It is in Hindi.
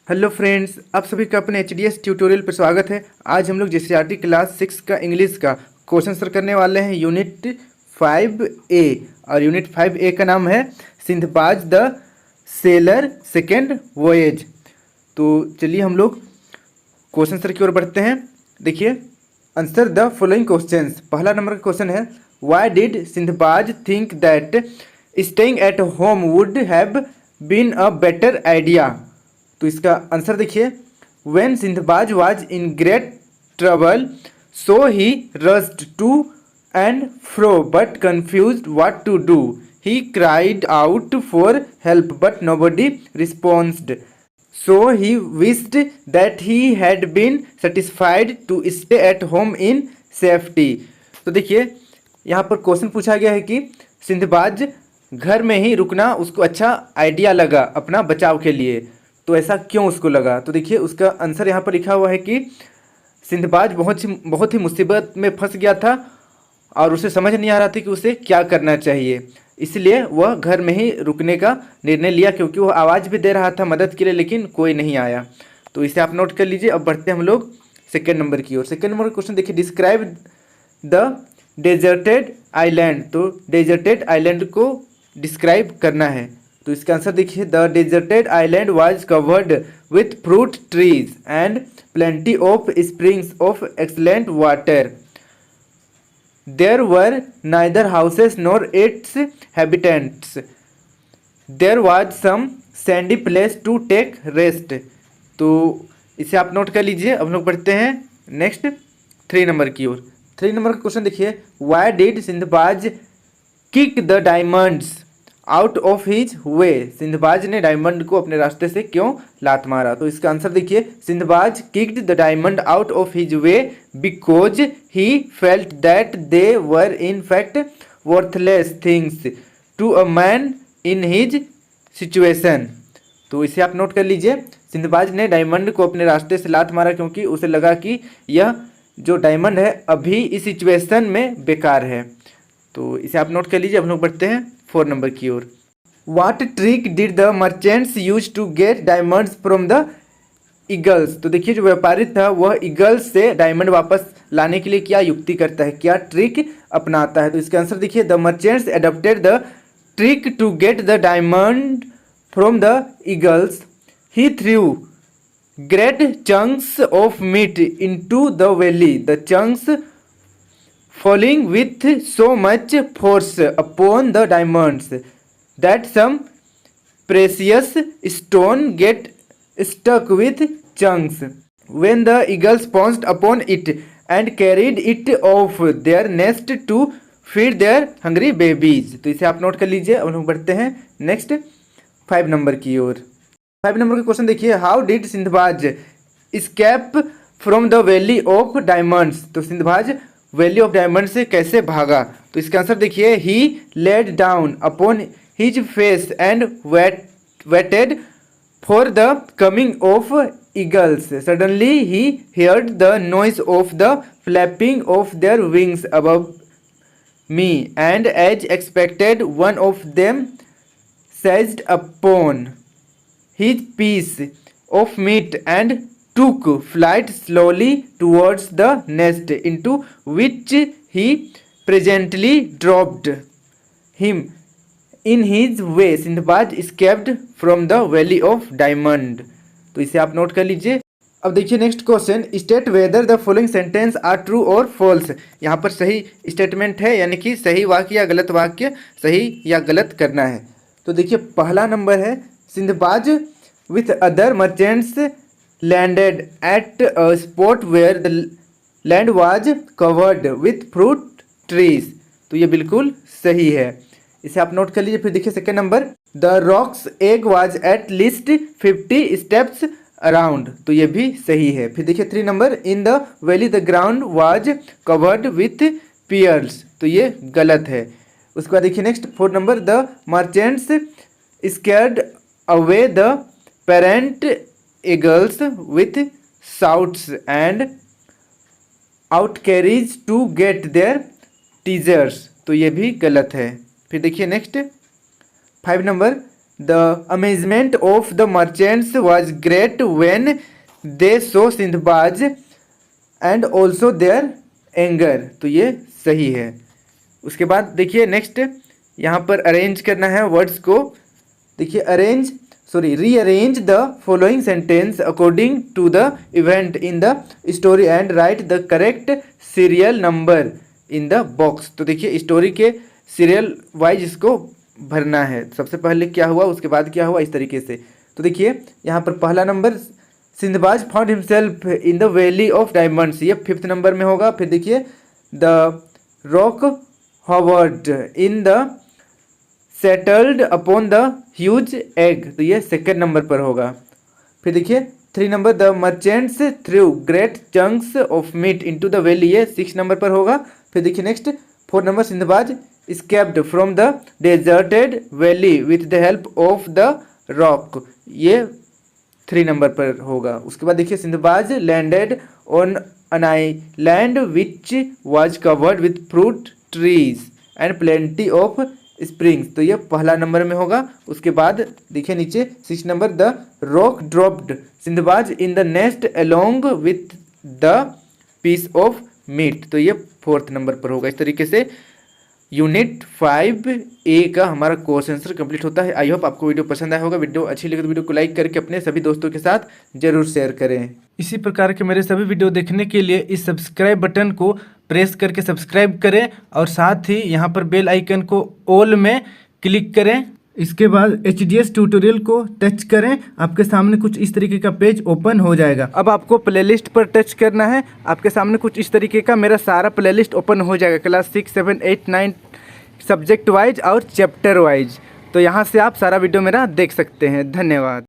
हेलो फ्रेंड्स, आप सभी का अपने एच ट्यूटोरियल पर स्वागत है। आज हम लोग जीसीईआरटी क्लास 6 का इंग्लिश का क्वेश्चन आंसर करने वाले हैं यूनिट 5A। और यूनिट 5A का नाम है सिंधबाज द सेलर सेकेंड वोएज। तो चलिए हम लोग क्वेश्चन आंसर की ओर बढ़ते हैं। देखिए, आंसर द फॉलोइंग क्वेश्चंस। पहला नंबर का क्वेश्चन है, why did Sindbad think that staying at home would have been a better idea. तो इसका आंसर देखिए, when Sindbad was in great trouble so he rushed to and fro but confused what to do. He cried out for help but nobody responded, so he wished that he had been satisfied to stay at home in safety. तो देखिए, यहाँ पर क्वेश्चन पूछा गया है कि सिंधबाज घर में ही रुकना उसको अच्छा आइडिया लगा अपना बचाव के लिए। तो ऐसा क्यों उसको लगा? तो देखिए, उसका आंसर यहाँ पर लिखा हुआ है कि सिंधबाज बहुत ही मुसीबत में फंस गया था और उसे समझ नहीं आ रहा था कि उसे क्या करना चाहिए। इसलिए वह घर में ही रुकने का निर्णय लिया, क्योंकि वह आवाज़ भी दे रहा था मदद के लिए, लेकिन कोई नहीं आया। तो इसे आप नोट कर लीजिए। अब बढ़ते हैं हम लोग सेकेंड नंबर की ओर। सेकेंड नंबर का क्वेश्चन देखिए, डिस्क्राइब द डेजर्टेड आइलैंड। तो डेजर्टेड आइलैंड को डिस्क्राइब करना है। तो इसका आंसर देखिए, the deserted island was covered with fruit trees and plenty of springs of excellent water. There were neither houses nor its inhabitants. There was some sandy place to take rest. तो इसे आप नोट कर लीजिए। अब लोग बढ़ते हैं नेक्स्ट थ्री नंबर की ओर। थ्री नंबर का क्वेश्चन देखिए, why did Sindbad kick the diamonds out of his way. Sindbad ने डायमंड को अपने रास्ते से क्यों लात मारा? तो इसका आंसर देखिए, Sindbad kicked the diamond out of his way because he felt that they were in fact worthless things to a man in his situation. तो इसे आप नोट कर लीजिए। सिंधबाज ने डायमंड को अपने रास्ते से लात मारा क्योंकि उसे लगा कि यह जो डायमंड है अभी इस सिचुएशन में बेकार है। तो इसे आप नोट कर लीजिए। अब लोग बढ़ते हैं फोर नंबर की ओर। What trick did the merchants use to get diamonds from the eagles. तो देखिए, जो व्यापारी था वह ईगल्स से डायमंड वापस लाने के लिए क्या युक्ति करता है, क्या ट्रिक अपनाता है? तो इसका आंसर देखिए, the merchants adopted the trick to get the diamond from the eagles. He threw great chunks of meat into the valley, the chunks falling with so much force upon the diamonds that some precious stone get stuck with chunks. When the eagles pounced upon it and carried it off their nest to feed their hungry babies. तो इसे आप नोट कर लीजिए। अब हम बढ़ते हैं नेक्स्ट फाइव नंबर की ओर। फाइव नंबर का क्वेश्चन देखिए, how did Sindbad escape from the valley of diamonds. तो सिंधबाज वैली ऑफ डायमंड से कैसे भागा? तो इसका आंसर देखिए, he laid down upon his face and waited for the coming of eagles. Suddenly he heard the noise of the flapping of their wings above me and as expected one of them seized upon his piece of meat and took flight slowly towards the nest into which he presently dropped him. In his way, Sindbad escaped from the valley of diamond. तो इसे आप नोट कर लीजिए। अब देखिए next question, state whether the following sentence are true और फॉल्स। यहाँ पर सही स्टेटमेंट है, यानी कि सही वाक्य या गलत वाक्य, सही या गलत करना है। तो देखिए, पहला नंबर है, Sindbad with other merchants landed at a spot where the land was covered with fruit trees. तो ये बिल्कुल सही है, इसे आप नोट कर लीजिए। फिर देखिए second number, the rocks egg was at least 50 steps around. तो ये भी सही है। फिर देखिए three number, in the valley the ground was covered with pears. तो ये गलत है। उसके बाद देखिए next four number, the merchants scared away the parent eagles with shouts and out cries to get their teasers. तो ये भी गलत है। फिर देखिए next five number, the amazement of the merchants was great when they saw Sindbad and also their anger. तो ये सही है। उसके बाद देखिए नेक्स्ट यहाँ पर अरेंज करना है वर्ड्स को। देखिए rearrange the following sentence according to the event in the story and write the correct serial number in the box. तो देखिए स्टोरी के सीरियल वाइज इसको भरना है। सबसे पहले क्या हुआ, उसके बाद क्या हुआ, इस तरीके से। तो देखिए यहाँ पर पहला number Sindbad found himself in the valley of diamonds, ये 5th नंबर में होगा। फिर देखिए the rock hovered in the settled upon the huge egg, तो ये 2nd नंबर पर होगा। फिर देखिए 3 number the merchants threw great chunks of meat into the valley, ये 6 नंबर पर होगा। फिर देखिए next 4 number Sindbad escaped from the deserted valley with the help of the rock, ये 3 नंबर पर होगा। उसके बाद देखिए Sindbad landed on an island which was covered with fruit trees and plenty of springs, तो ये पहला नंबर में होगा। उसके बाद देखिए नीचे 6 number the rock dropped Sindbad in the nest along with the piece of meat, तो ये 4th नंबर पर होगा। इस तरीके से यूनिट 5A का हमारा क्वेश्चन आंसर कंप्लीट होता है। आई होप आपको वीडियो पसंद आया होगा। वीडियो अच्छी लगे तो वीडियो को लाइक करके अपने सभी दोस्तों के साथ जरूर शेयर करें। इसी प्रकार के मेरे सभी वीडियो देखने के लिए इस सब्सक्राइब बटन को प्रेस करके सब्सक्राइब करें और साथ ही यहाँ पर बेल आइकन को ऑल में क्लिक करें। इसके बाद HDS ट्यूटोरियल को टच करें, आपके सामने कुछ इस तरीके का पेज ओपन हो जाएगा। अब आपको प्लेलिस्ट पर टच करना है, आपके सामने कुछ इस तरीके का मेरा सारा प्लेलिस्ट ओपन हो जाएगा, क्लास 6, 7, 8, 9 सब्जेक्ट वाइज और चैप्टर वाइज। तो यहाँ से आप सारा वीडियो मेरा देख सकते हैं। धन्यवाद।